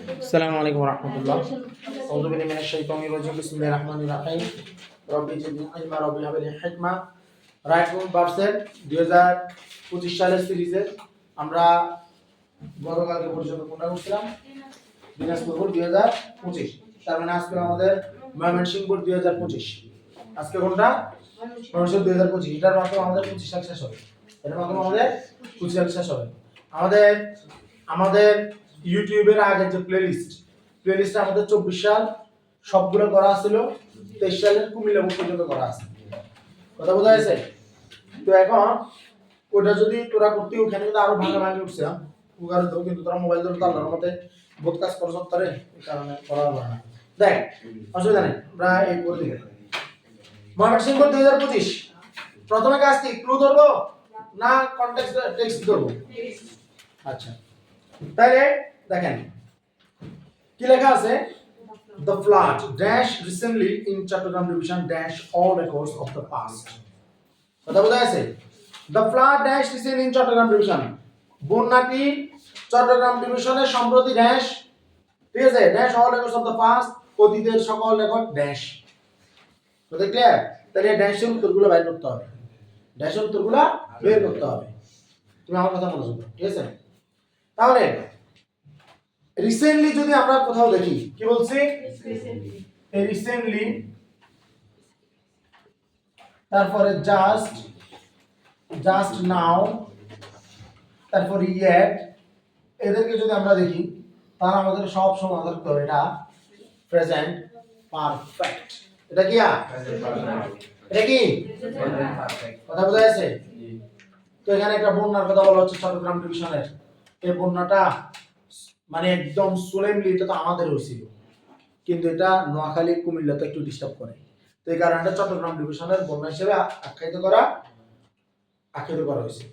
আসসালামু আলাইকুম ওয়া রাহমাতুল্লাহ। আউযু বিল্লাহি মিনাশ শাইতানির রাজিম। বিসমিল্লাহির রাহমানির রাহিম। রব্বি জিদনি ইলমা রব্বি হাবলি হিকমা। রাইট মুভ ভার্সের 2025 সালের সিরিজে আমরা গতকালকে পর্যন্ত কোনটা করছিলাম? দিনাজপুর বোর্ড 2025। তার মানে আজকে আমাদের ময়মনসিংহ বোর্ড 2025। আজকে কোনটা? ময়মনসিংহ 2025। এটার মাধ্যমে আমাদের 25 সাল শেষ হবে। এটার মাধ্যমে আমাদের 25 সাল শেষ হবে। আমাদের ইউটিউবের আগের যে প্লেলিস্টে আমাদের 24 সাল সবগুলো করা ছিল, 23 সালের কুমিল্লা বোর্ড পর্যন্ত করা আছে। কথা বোঝা গেছে? তো এখন ওটা যদি তোরা করতে ওখানে কিন্তু আরো ভাঙা ভাঙি উঠছে, উগারে তো কিন্তু তোরা মোবাইল ধরে তার মধ্যে বহুত কাজ করছ তারে, এই কারণে করা হবে না। দেখ, অসুবিধা নেই, আমরা এই করে দিই। ময়মনসিংহ 2025 প্রথমে কাজ কি ক্লু ধরবো না কনটেক্সট টেক্সট ধরবো? আচ্ছা, তাহলে দেখেন কি লেখা আছে, the flood dash recently in Chattogram division dash all records of the past. কথা বোঝা গেছে? the flood dash recently in Chattogram division, বন্যাটি Chittagong ডিভিশনের সম্প্রতি ড্যাশ, ঠিক আছে, dash all records of the past, অতীতের সকল রেকর্ড ড্যাশ। কথা ক্লিয়ার? তাহলে ড্যাশের উত্তরগুলো বের করতে হবে, ড্যাশের উত্তরগুলো বের করতে হবে। তুমি আমার কথা মনোযোগ দাও, ঠিক আছে? তাহলে রিসেন্টলি যদি আমরা কোথাও দেখি, কি বলছি? রিসেন্টলি, তারপরে জাস্ট নাও, তারপরে ইয়েট, এদেরকে যদি আমরা দেখি তাহলে আমাদের সব সময় ধরতে হবে এটা প্রেজেন্ট পারফেক্ট। এটা কি? এটা কি কথা বোঝা যাচ্ছে? তো এখানে একটা বন্যার কথা বলা হচ্ছে চট্টগ্রাম ডিভিশনের। এই বন্যাটা মানে একদম সোলেমলি এটা তো আমাদের হয়েছিল, কিন্তু এটা নোয়াখালী কুমিল্লাতে একটু ডিস্টার্ব করে, তো এই কারণে চট্টগ্রাম ডিভিশনের বন্যা হিসেবে আখ্যায়িত করা হয়েছে।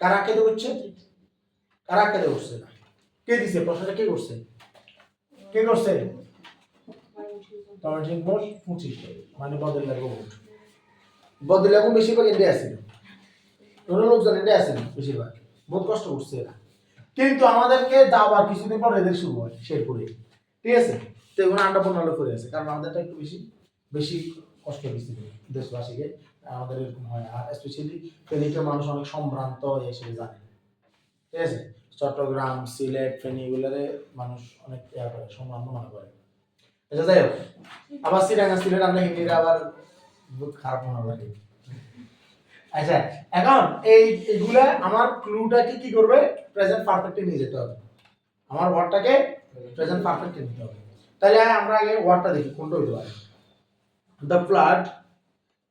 কারা আখ্যায়িত করছে? কারা আখ্যায়িত করছে? কে দিছে প্রশ্নটা? কে করছে? ময়মনসিংহ বোর্ড 25, মানে বদরলাগো বোর্ড। বদরলাগো বেশিরভাগ ইন্ডিয়া আছে, অন্য লোকজন ইন্ডিয়া আছে বেশিরভাগ, বহুত কষ্ট করছে এরা, কিন্তু আমাদেরকে যাওয়ার কিছুদিন পর এদের শুরু হয় শেরপুরে, ঠিক আছে? তো এগুলো আন্ডা পনেরো করে আছে, কারণ আমাদেরটা একটু বেশি কষ্ট দিচ্ছে দেশবাসীকে, আমাদের এরকম হয়। আর স্পেশালি ফেনীতে মানুষ অনেক সম্ভ্রান্ত এসে জানে, ঠিক আছে? চট্টগ্রাম, সিলেট, ফেনী এগুলোরে মানুষ অনেক সম্ভ্রান্ত মনে করে। আচ্ছা, যাই হোক, আবার সিলেট আমরা হিন্দিরা আবার বহুত খারাপ মনে করি। আচ্ছা, এখন এইগুলা আমার ক্লুটাকে কি করবে? প্রেজেন্ট পারফেক্টে নিয়ে যেতে হবে, আমার ওয়ার্ডটাকে প্রেজেন্ট পারফেক্টে নিতে হবে। তাহলে আমরা আগে ওয়ার্ডটা দেখি কোনটা হইতে পারে। দ্য ফ্লাড,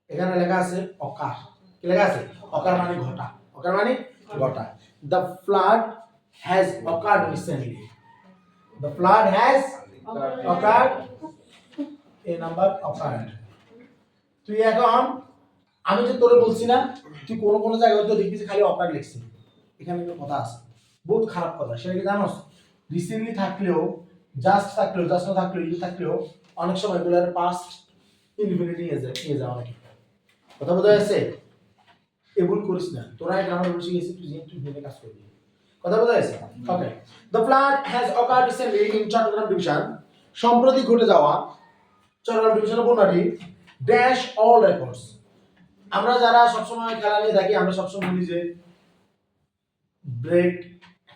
এখানে লেখা আছে অকার। কি লেখা আছে? অকার মানে ঘটা, অকার মানে ঘটা। The flood has occurred recently, the flood has occurred, এই নাম্বার অকার্ড। তুই এখন, আমি যে তোরে বলছি না, তুই কোন জায়গায় তো দেখবি খালি অকার্ড লিখছি, এখানে একটা কথা আছে, বহুত খারাপ কথা, সেটা কি জানোস? রিসেন্টলি থাকলেও, জাস্ট থাকলেও, জাস্ট না থাকলেও, ইউ থাকলেও অনেক সময় এগুলোর পাস্ট ইনফিনিটি নিয়ে যায় অনেকে। কথা বোঝা যাচ্ছে? এগুলো করিস না, তোরা গ্রামার বসে গেছিস, তুই যে ভেবে কাজ করবি। কথা বোঝা যাচ্ছে? Okay, the flood has occurred recently in Chittagong division, সম্প্রতি ঘটে যাওয়া চট্টগ্রাম ডিভিশনের বন্যাটি ড্যাশ অল রেকর্ডস। আমরা যারা সবসময় খেলা নিয়ে থাকি, আমরা সবসময় বলি যে break,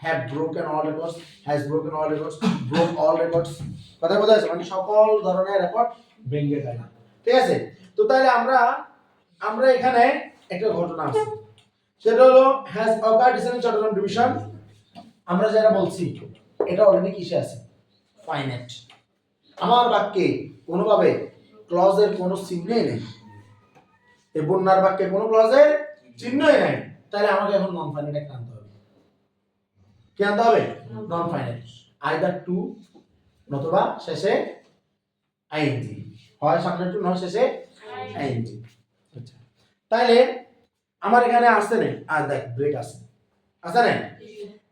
have broken all records, has broken all records, broke all records. কথা বোঝা যাচ্ছে? মানে সকল ধরনের রেকর্ড ভেঙে যায় না, ঠিক আছে? তো তাহলে আমরা এখানে একটা ঘটনা আছে, সেটা হলো has occurred in Chittagong division. আমরা যারা বলছি এটা অলরেডি কিসে আছে? ফাইনাইট। আমার বাক্যে কোনোভাবে ক্লজের কোনো চিহ্নই নেই, এই বন্যার বাক্যে কোনো ক্লজের চিহ্নই নাই, তাহলে আমাকে এখন নন ফাইনাইট একটা আনতে হবে। কি আনতে হবে? নন ফাইনাইট, আইদার টু নতুবা শেষে আইএনজি, হয় সামনে টু নয় শেষে আইএনজি। আচ্ছা, তাহলে আমার এখানে আসছে না, আর দেখ ব্রেক আছে না।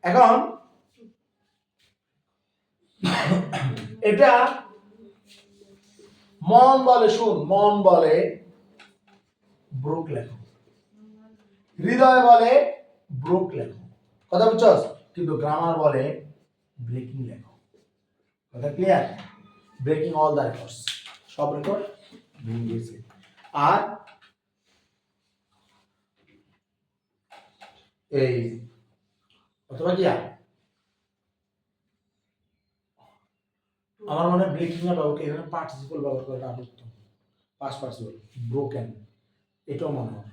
এখন এটা মন বলে, শুন, মন বলে ব্রোক লেখো, হৃদয় বলে ব্রোক লেখো, কথা বুঝছস? কিন্তু গ্রামার বলে ব্রেকিং লেখো। কথা clear? Breaking all the records, সব রেকর্ড ভেঙে গেছে। আর এই অথবা কি আমার মনে হয় ব্রেকিং এর ব্যবহার এখানে পার্টিসিপল ব্যবহার করাটা আরো উত্তম। পাস্ট পার্টিসিপল ব্রোকেন, এটাও মনে হয়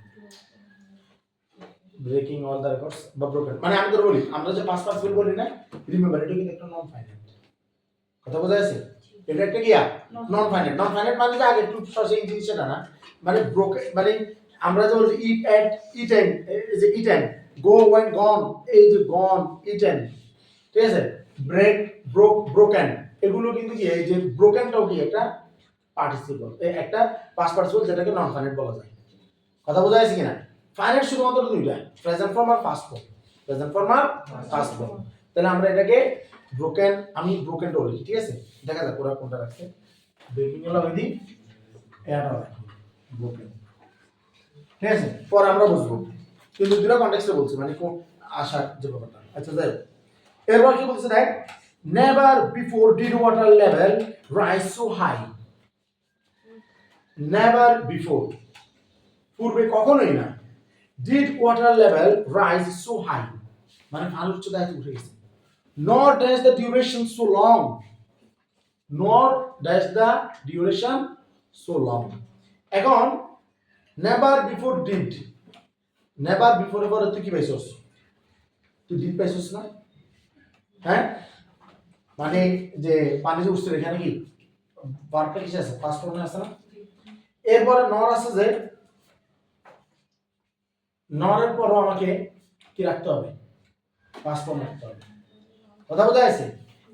ব্রেকিং অল দ্য রেকর্ডস বা ব্রোকেন, মানে আমি তো বলি আমরা যে পাস্ট পার্টিসিপল বলি না, রিমেম্বার এটা কিন্তু একটা নন ফাইনাইট, কথা বোঝা যাচ্ছে? এটা একটা কি নন ফাইনাইট। নন ফাইনাইট মানে যে আগে টু সসে এই জিনিসটা না, মানে ব্রোকেন মানে আমরা যে বলছি ইট এট ইটেন, এই যে ইটেন, গো ওয়েন্ট গন, এই যে গন ইটেন, ঠিক আছে? ব্রেক ব্রোক ব্রোকেন, এগুলো কিন্তু কি এই যে ব্রোকেনটাও কি একটা পার্টিসিপল, একটা পাস্ট পার্টিসিপল যেটাকে নন ফাইনাইট বলা যায়। কথা বোঝা যাচ্ছে কিনা? ফাইনাইট শুধুমাত্র দুইটা, প্রেজেন্ট ফর্ম আর পাস্ট ফর্ম, প্রেজেন্ট ফর্ম আর পাস্ট ফর্ম। তাহলে আমরা এটাকে ব্রোকেন, আমি ব্রোকেনটা বলি, ঠিক আছে? দেখা যাক ওরা কোনটা রাখছে। ব্রেকিং হলো ওই দিন এটা ব্রোকেন, ঠিক আছে? পরে আমরা বুঝবো, কিন্তু দুটো কনটেক্সটে বলছি, মানে কোন আশা যে ব্যাপারটা। আচ্ছা যাই, এরপর কি বলছে দেখ, never before did water level rise so high. Never before, পূর্বে কখনোই না, did water level rise so high, মানে পানির উচ্চতা এত উঠে গেছে। Nor dash the duration so long, nor dash the duration so long. এখন never before did, never before এর পরে তুই কি পাইছস? তুই ডিড পাইছস না? হ্যাঁ, মানে যে পানি যে উঠছে এখানে কি ভার্বটা কিসে আছে? ফার্স্ট ফর্মে আছে না? এরপরে নর আছে, যে নরের পরও আমাকে কি রাখতে হবে? ফার্স্ট ফর্ম রাখতে হবে। কথা বোঝা যাচ্ছে?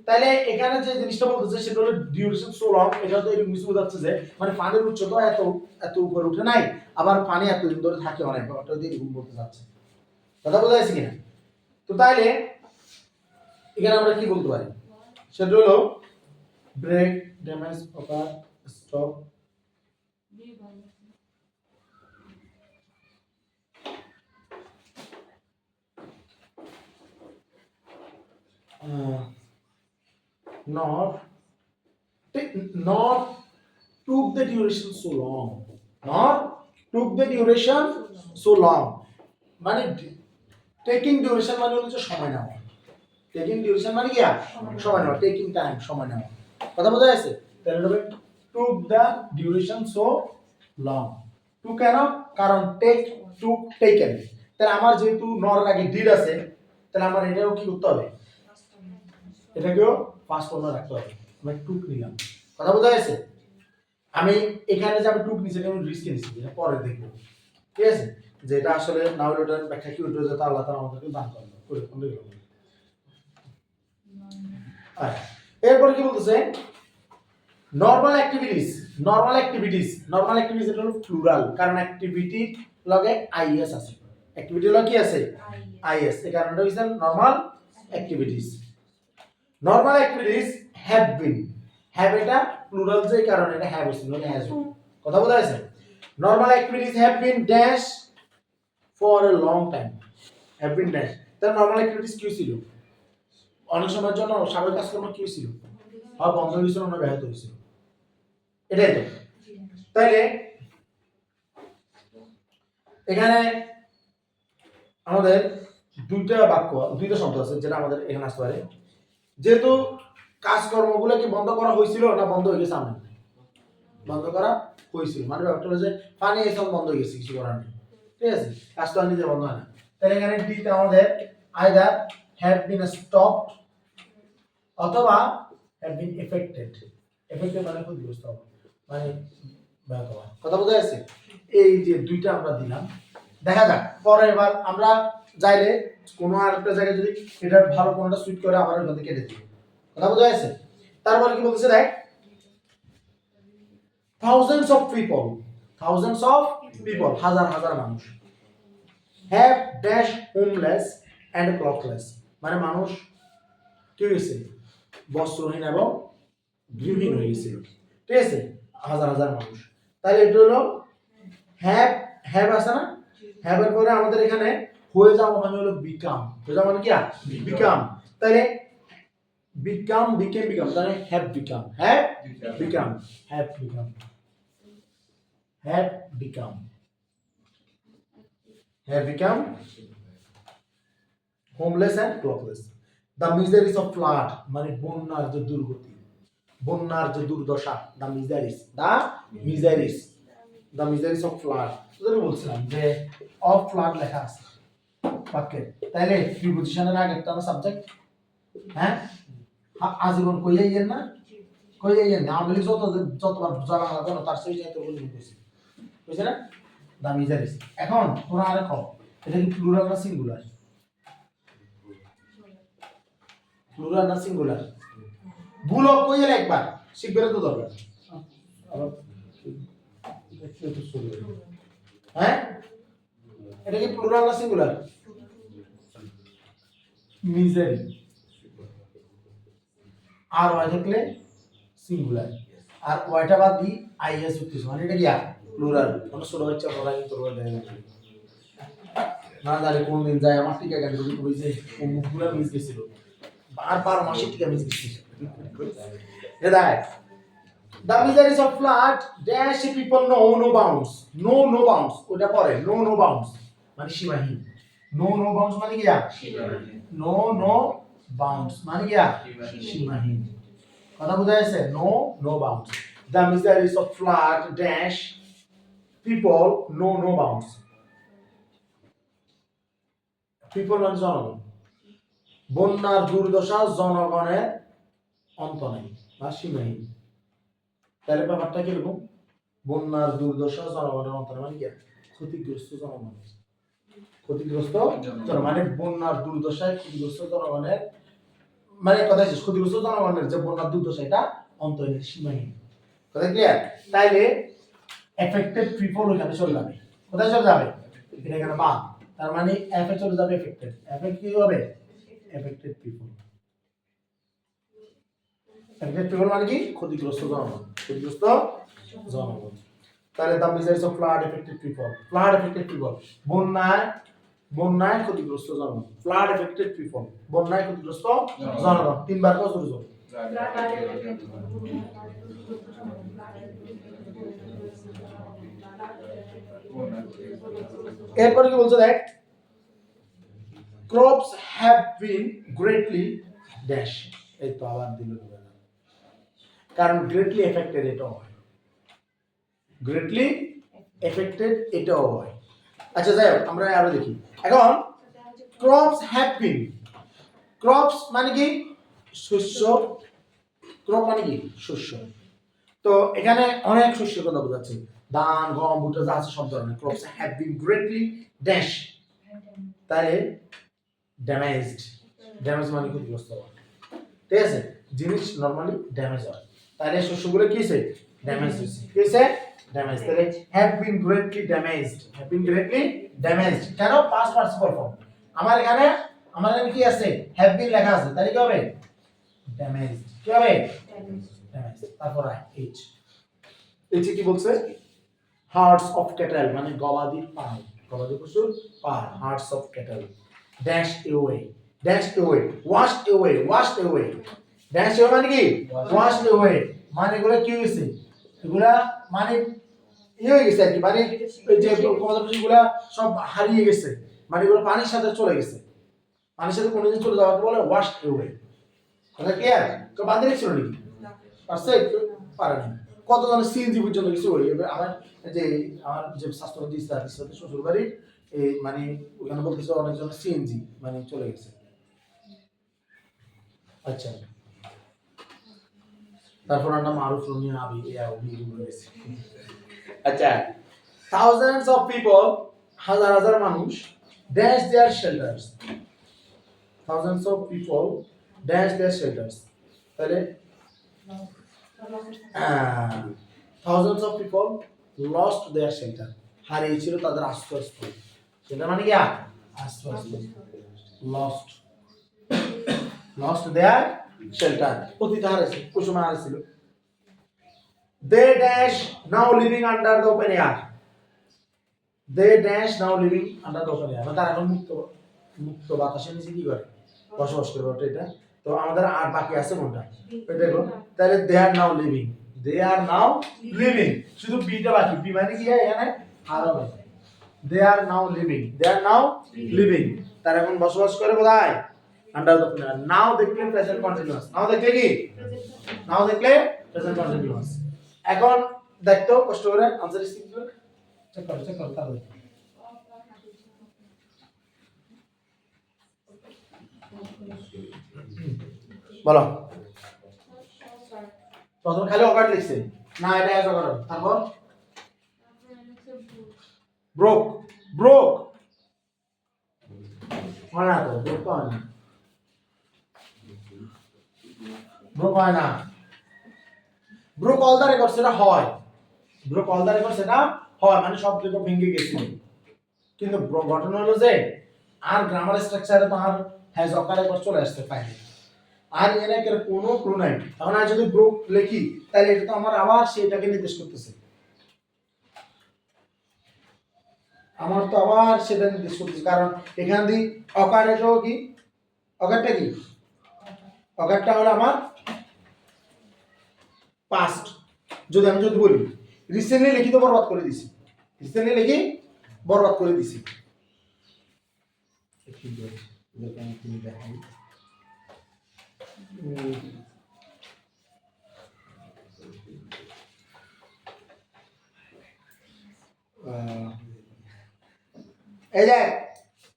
তাহলে এখানে যে জিনিসটা বলতেছে সেটা হলো ডিউরেশন সো লং, এটা তো এরকম মিস বোঝাচ্ছে যে মানে পানির উচ্চতা এত এত উপরে উঠে নাই, আবার পানি এত দিন ধরে থাকে অনেক, ওটা দিয়ে এরকম বলতে চাচ্ছে। কথা বোঝা যাচ্ছে কিনা? তো তাইলে এখানে আমরা কি বলতে পারি? সেটা হলো break, damage, occur, stop, not took the duration so long, not took the duration so long, মানে টেকিং ডিউরেশন মানে হচ্ছে সময় নেওয়া, টেকিং ডিউরেশন মানে কি সময় নেওয়া, টেকিং টাইম, সময় নেওয়া। কথা বোঝা যাচ্ছে? তাহলে হবে took the duration so long। To কেন? কারণ টেক, টুক, টেকেন। তাহলে আমার যেহেতু নর আগে ডিড আছে, তাহলে আমার এটাও কি করতে হবে? এটাকেও ফার্স্ট ফর্মে রাখতে হবে। আমি টুক নিলাম, কথা বোঝা যাচ্ছে? আমি এখানে যে আমি টুক নিছি এটা আমি রিস্ক নিছি, এটা পরে দেখবো, ঠিক আছে? যে এটা আসলে না হলে ওটার ব্যাখ্যা কি হতো, যে আল্লাহ তাআলা আমাদেরকে দান করলো করে কোন দিকে। আচ্ছা, এরপর কি বলতেছে? Normal activities, normal activities, normal activities এটা হলো প্লুরাল, কারণ অ্যাক্টিভিটি লগে আইএস আছে, অ্যাক্টিভিটি লগে কি আছে? আইএস, এই কারণটা হইছে normal activities. Normal activities have been, have এটা প্লুরাল যে কারণে এটা হ্যাভ হইছে, নট হ্যাজ বিন। কথা বোঝা যাচ্ছে? Normal activities have been dash for a long time, have been dash. তার নরমাল অ্যাক্টিভিটিস কি ছিল? অনেক সময়ের জন্য স্বাভাবিক কাজকর্ম কি ছিল? হয় বন্ধ হয়েছিল না ব্যাহত হয়েছিল, এটাই তো। তাইলে এখানে আমাদের দুইটা বাক্য, দুইটা শব্দ আছে যেটা আমাদের এখানে আসতে পারে। যেহেতু কাজকর্মগুলো কি বন্ধ করা হয়েছিল না বন্ধ হয়ে গেছে? আমরা বন্ধ করা হয়েছিল, মানে ব্যাপারটা হলো যে পানি এসব বন্ধ হয়ে গেছে, কিছু করার নেই, ঠিক আছে? কাজ তো নিজে বন্ধ হয় না। তাহলে এখানে ডিতে আমাদের আইদার হ্যাভ বিন স্টপড অথবা হ্যাভ বিন এফেক্টেড। এফেক্টেড মানে ক্ষতিগ্রস্ত হওয়া, মানে ব্যাহত হওয়া। কথা বোঝা যাচ্ছে? এই যে দুইটা আমরা দিলাম, দেখা যাক পরে এবার আমরা যাইলে কোনো আরেকটা জায়গায় যদি এটা ভালো কোনটা সুইট করে আবার ওখান থেকে কেটে দিই। কথা বোঝা যাচ্ছে? তারপরে কি বলতেছে দেখ, thousands of people, thousands of people, হাজার হাজার মানুষ, হ্যাভ ড্যাশ হোমলেস অ্যান্ড ক্লথলেস, মানে মানুষ কি হয়েছে? বস্ত্রহীন এবং গৃহহীন হয়ে গেছে, ঠিক আছে? হাজার হাজার মানুষ। তাহলে এটা হলো হ্যাভ, হ্যাভ আছে না? হ্যাভ এর পরে আমাদের এখানে হয়ে যাওয়া মানে হলো বিকাম, হয়ে যাওয়া মানে কি? বিকাম। তাহলে become তাহলে have become become have become homeless and clothless. The miseries of flood মানে বন্যার যে দুর্গতি, বন্যার যে দুর্দশা, the miseries of flood. তোদের বলছিলাম যে of flood লেখা আছে বাক্যে, তাইলে প্রিপজিশনের আগে একটা সাবজেক্ট, হ্যাঁ আজীবন কইয়াইয়েন না, আমি যতবার জানা লাগবে না তার সেই চাইতে বলি বুঝছি, বুঝছে না, the miseries। এখন তোরা আরে কও এটা কি প্লুরাল না সিঙ্গুলার? প্লুরাল না সিঙ্গুলার? ভুল কইলে একবার শিখবে তো দরকার। হ্যাঁ এটা কি প্লুরাল না সিঙ্গুলার? মিজারি আর ওয়াই থাকলে সিঙ্গুলার, আর ওয়াইটা বাদ দি আইএস যুক্ত মানে এটা কি প্লুরাল। আমরা ছোট বাচ্চা ওরা কিন্তু রোল দেয় না জানি কোন দিন যায় আমার টিকা কেন কইছে ও মুখগুলা মিস গেছিল, বারবার মাসে টিকা মিস গেছিল। দেখ the miseries of flood dash people know no bounds, no bounds ওটা পরে no bounds মানে সীমাহীন, no bounds মানে কি no bounds মানে কি সীমাহীন, কথা বোঝা যাচ্ছে? no bounds, the miseries of flood dash people know no bounds, people মানে জনগণ, বন্যার দুর্দশা জনগণের অন্ত নেই বা সীমাহীন। তাহলে ব্যাপারটা কিরকম? বন্যার দুর্দশা জনগণের অন্ত মানে কি ক্ষতিগ্রস্ত জনগণ, মানে বন্যার দুর্দশায় ক্ষতিগ্রস্ত জনগণের মানে কথা হচ্ছে ক্ষতিগ্রস্ত জনগণের যে বন্যার দুর্দশা এটা অন্তহীন সীমাহীন, কথা ক্লিয়ার? তাইলে এফেক্টেড পিপল ওখানে চলে যাবে, কোথায় চলে যাবে? এটা এখানে বাদ, তার মানে এফে চলে যাবে এফেক্টেড, এফেক্ট কি হবে? এফেক্টেড পিপল, এফেক্টেড পিপল মানে কি ক্ষতিগ্রস্ত জনগণ, তাহলে the miseries of flood affected people, বন্যায় ক্ষতিগ্রস্ত জনগণ, flood affected people বন্যায় ক্ষতিগ্রস্ত জনগণ, তিনবার কত জোর এরপর কি বলছে দেখ, crops have been greatly dash, এই তো আবার দিল কারণ greatly affected এটাও হয়, greatly affected এটাও হয়। আচ্ছা যাই হোক আমরা আরো দেখি এখন, crops have been, crops মানে কি শস্য, crop মানে কি শস্য, তো এখানে অনেক শস্যের কথা বোঝাচ্ছে, ধান গম ভুট্টা যা আছে সব ধরনের, crops have been greatly dash, তাহলে damaged, ড্যামেজ মানে ক্ষতিগ্রস্ত হওয়া, ঠিক আছে, জিনিস নরমালি ড্যামেজ হয়, তাহলে শস্যগুলো কি হয়েছে? ড্যামেজ হয়েছে, কি হয়েছে? ড্যামেজ, তাহলে have been greatly damaged, কেন? পাস্ট পার্টিসিপল ফর্ম, আমার এখানে কি আছে? have been লেখা আছে, তাহলে কি হবে? ড্যামেজড, কি হবে? ড্যামেজ, তারপর h কি বলছে? হার্টস অফ ক্যাটেল মানে গবাদির পাল, গবাদি পশুর পাল, herds of cattle, dashed away, washed away, dashed away মানে কি? washed away মানে এগুলা কি হয়েছে? এগুলা মানে হয়ে গেছে আর কি, মানে যে গবাদি পশুগুলা সব হারিয়ে গেছে, মানে এগুলো পানির সাথে চলে গেছে, পানির সাথে কোনোদিন চলে যাওয়াকে বলে washed away, কথা কি? আর তো বান্ধে ছিল নাকি? পারছে? পারেনি। কতজনের সিএনজি পর্যন্ত কিছু হয়ে যাবে। আমার যে স্বাস্থ্যমন্ত্রী তার সাথে শ্বশুর বাড়ির এই মানে ওখানে বলতেছে অনেকজনের সিএনজি মানে চলে গেছে। আচ্ছা তারপর নাম মারুফ রুমিয়া আবি গেছে। আচ্ছা thousands of people, হাজার মানুষ dash their shelters, thousands of people dash their shelters, তাহলে thousands of people lost their shelter, হারিয়েছিল তাদের আশ্রয়স্থল, সেটা মানে কি আশ্রয়স্থল, lost their shelter, পতিত হারিয়েছে, কুসুমা হারিয়েছিল। they dash now living under the open air, মানে তারা এখন মুক্ত বাতাসের নিচে কি করে বসবাস করে, এটা তো আমাদের আর বাকি আছে কোনটা ওই দেখো তাহলে দে আর নাও লিভিং শুধু বিটা বাকি বি মানে কি এখানে আর হবে দে আর নাও লিভিং তারা এখন বসবাস করে কোথায় আন্ডার দ্য প্ল্যান নাও দেখলে প্রেজেন্ট কন্টিনিউয়াস নাও দেখলে কি নাও দেখলে প্রেজেন্ট কন্টিনিউয়াস এখন দেখতো কষ্ট করে आंसर স্ক্রিন করে চেক করো তাহলে বলো প্রথম খালি অকার্ড লিখছে না এটা এজ অকার্ড তারপর ব্রোক হয় না তো ব্রোক হয় না ব্রোক অল দা রেকর্ড সেটা হয় ব্রোক অল দা রেকর্ড সেটা হয় মানে সব রেকর্ড ভেঙে গেছে কিন্তু ঘটনা হলো যে আর গ্রামার স্ট্রাকচারে তো আর হ্যাজ অকার রেকর্ড চলে আসতে পারে আর এর কোনো ক্লু নাই এখন আর যদি ব্রোক লিখি তাহলে এটা তো আমার আবার সেটাকে নির্দেশ করতেছে আমার তো আবার সেটা নির্দেশ করতেছে কারণ এখান দিয়ে অকারটাও কি অকারটা কি অকারটা হলো আমার পাস্ট যদি আমি বলি রিসেন্টলি লিখি তো বরবাদ করে দিছি এই দেখ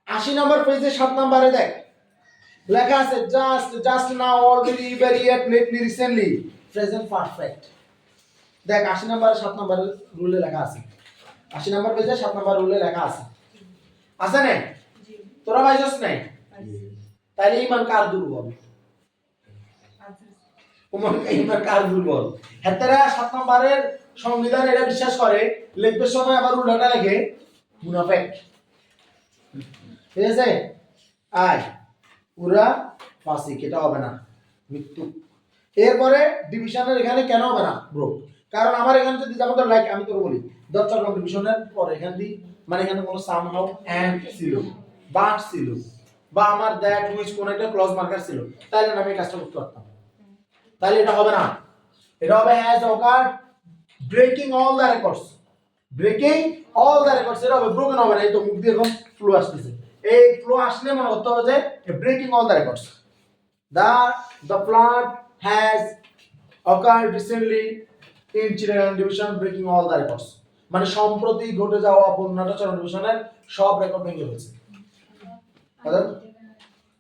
80 নম্বর পেজে 7 নম্বরে দেখ লেখা আছে just now already very yet lately recently present perfect দেখ 80 নম্বরে 7 নম্বর রুলে লেখা আছে 80 নম্বর পেজে 7 নম্বর রুলে লেখা আছে আছে না জি তোরা ভাইছস না তাহলে ঈমান কার দুর্বল ঈমান কার দুর্বল হেতারা 7 নম্বরের সংবিধান এটা বিশ্বাস করে লিখবে সময় আবার উল্টাটা লেখে মুনাফিক ঠিক আছে আয় পুরা ফাসিক এটা হবে না মৃত্যু এরপরে ডিভিশনের এখানে কেন হবে না ব্রো কারণ আমার এখানে যদি যেমন লাইক আমি তোর বলি 10 চক্র ডিভিশনের পরে এখান দি মানে এখানে কোনো সামহাউ এন্ড ছিল বাট ছিল বা আমার দ্যাট হুইচ কোন একটা ক্লজ মার্কার ছিল তাহলে আমি কাজটা করতে পারতাম তাহলে এটা হবে না এটা হবে has occurred breaking all the records এটা হবে ব্রোকেন হবে না এই তো মুখ দিয়ে এখন ফ্লো আসতেছে এই ফ্লো আসলে মনে করতে হবে যে breaking all the records the flood has occurred recently in Chittagong division breaking all the records মানে সম্প্রতি ঘটে যাওয়া বন্যাটা চরণ ডিভিশনের সব রেকর্ড ভেঙে ফেলেছে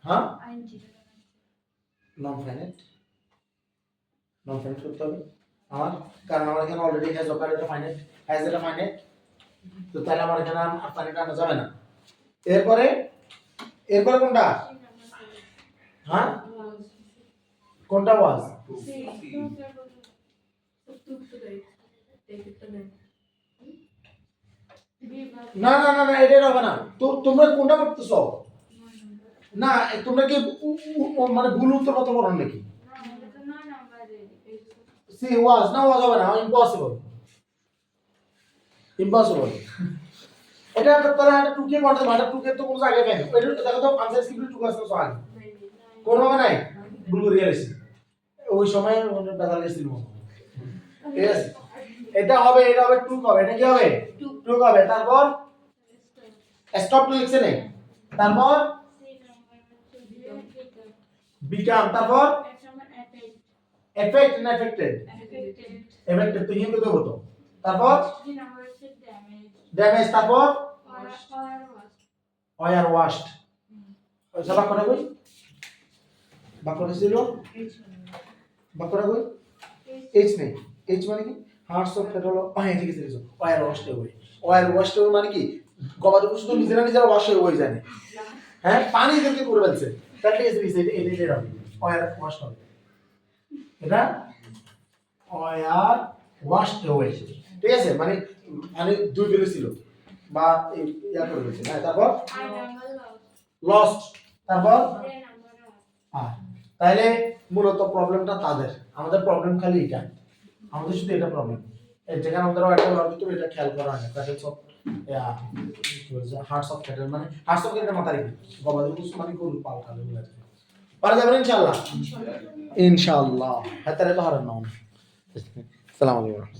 হ্যাঁ নন ফাইনাইট করতে হবে আমার কারণ আমার এখানে অলরেডি হ্যাজ অকার্ড এটা ফাইনাইট তো তাহলে আমার এখানে আর ফাইনাইট আনা যাবে না এরপরে কোনটা হ্যাঁ কোনটা ওয়াজ না এটা হবে না তো তোমরা কোনটা করতেছো না তোমরা কি মানে ভুল উত্তর কত বলো নাকি সি ওয়াজ না ওয়াজ হবে না ইম্পসিবল এটা তারা একটা টুকে করতে মানে টুকে তো কোনো জায়গায় পাই না এটা দেখো তো आंसर স্ক্রিপ্ট টুকে আছে সওয়াল কোন হবে নাই ভুল করে গেছি ওই সময় মনে বেজাল গেছিল ঠিক আছে এটা হবে টুক হবে এটা কি হবে টুক হবে তারপর স্টপ লিখছে নেই তারপর বিকাম তারপর এফেক্ট না এফেক্টেড তো হিন্দু দেবো তো তারপর ড্যামেজ তারপর ওয়ার ওয়াশড ওইটা বাক্যটা কই বাক্যটা ছিল বাক্যটা কই এইচ নেই এইচ মানে কি হার্টস অফ পেট্রোল ঠিক আছে ওয়ার ওয়াশড মানে কি গবাদি পশু তো নিজেরা ওয়াশ হয়ে যায় হ্যাঁ পানি দিকে করে ফেলছে তাহলে এটা ওয়ার ওয়াশড হবে এটা ওয়ার ওয়াশড হয়ে ঠিক আছে মানে দুই বেলে ছিল বা ইয়া করে ফেলছে হ্যাঁ তারপর লস্ট তারপর তাহলে মূলত প্রবলেমটা তাদের আমাদের প্রবলেম খালি এটা আমাদের শুধু এটা প্রবলেম যেখানে আমাদের একটা লজিক এটা খেয়াল করা হয় petals of hearts of cattle মানে হার্টস অফ ক্যাটেল মাথা রেখে গবাদি পশু মানে গরু পাল খালে পারা যাবেন ইনশাআল্লাহ ইনশাআল্লাহ হ্যাঁ তাহলে তো হারান না আসসালামু আলাইকুম